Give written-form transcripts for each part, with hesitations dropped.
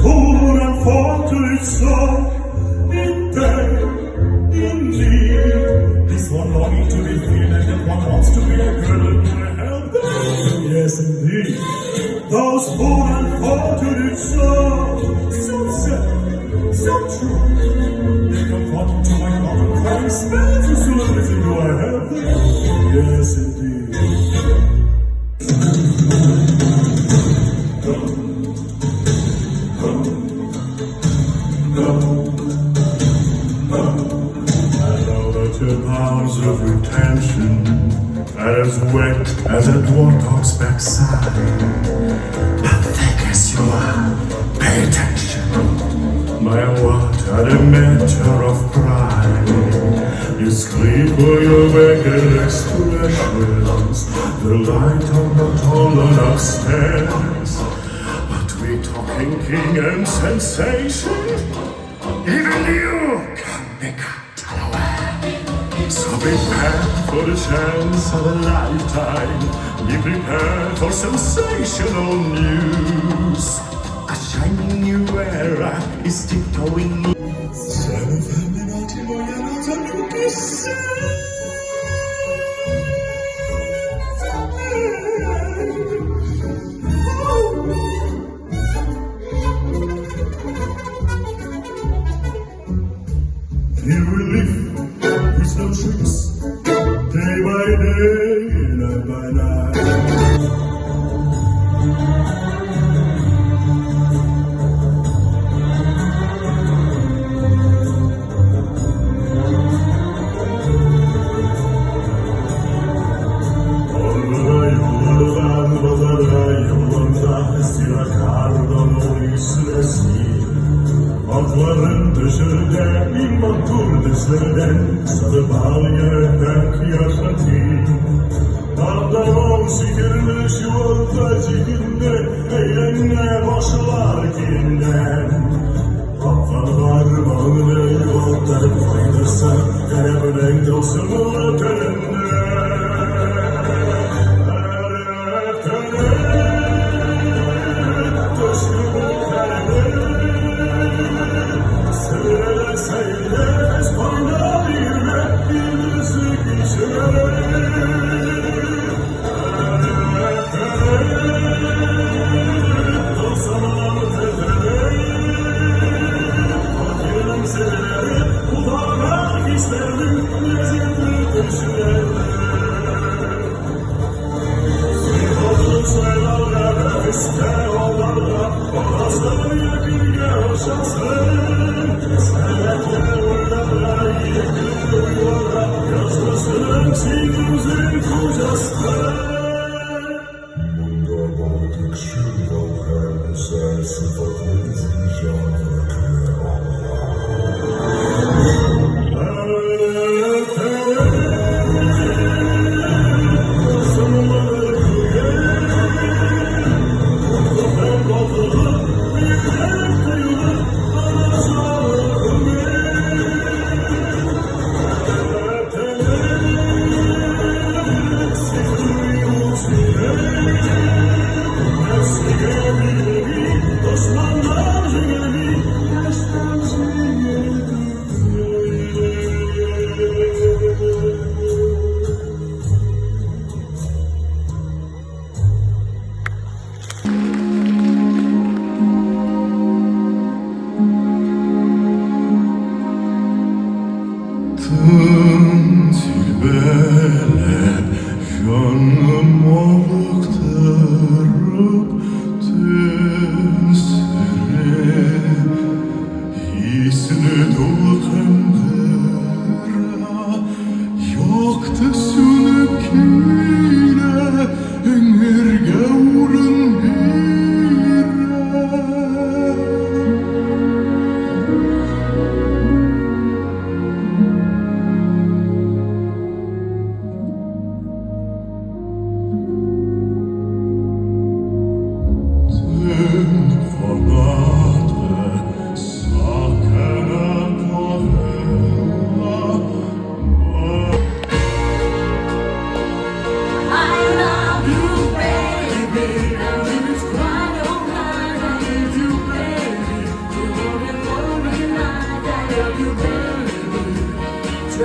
Full and fought to its love, in pain, indeed. This one longing to be free, and that one wants to be a girl and to help them. Yes, indeed. Those full and fought to its love, so sad, so true. They come walking to my mouth and crying spells as soon as they go, I help them. Yes, indeed. Powers of retention, as wet as a warthog's backside. But thick as you are, pay attention. My water, a matter of pride. You scream for your wicked expressions. The light on the tall and upstairs. But we talking king and sensation. Even you can become. So prepare for the chance of a lifetime. Be prepared for sensational news. A shining new era is tiptoeing in. Sen efendim atım o yanıltan yok Here we live. No tricks, day by day, night by night. Onlara yollardan, balara yollardan, sirakardon oysun eski. Atların dışarıda bir motor dışarıdan sarı bağlı yerden kıyafeti. Dağlar sikirli şu ortacıkinde eğlenme başlarkinden. Haftalar bağlı yolları faydası kalemden dostunu ötelinde.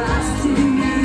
last to me.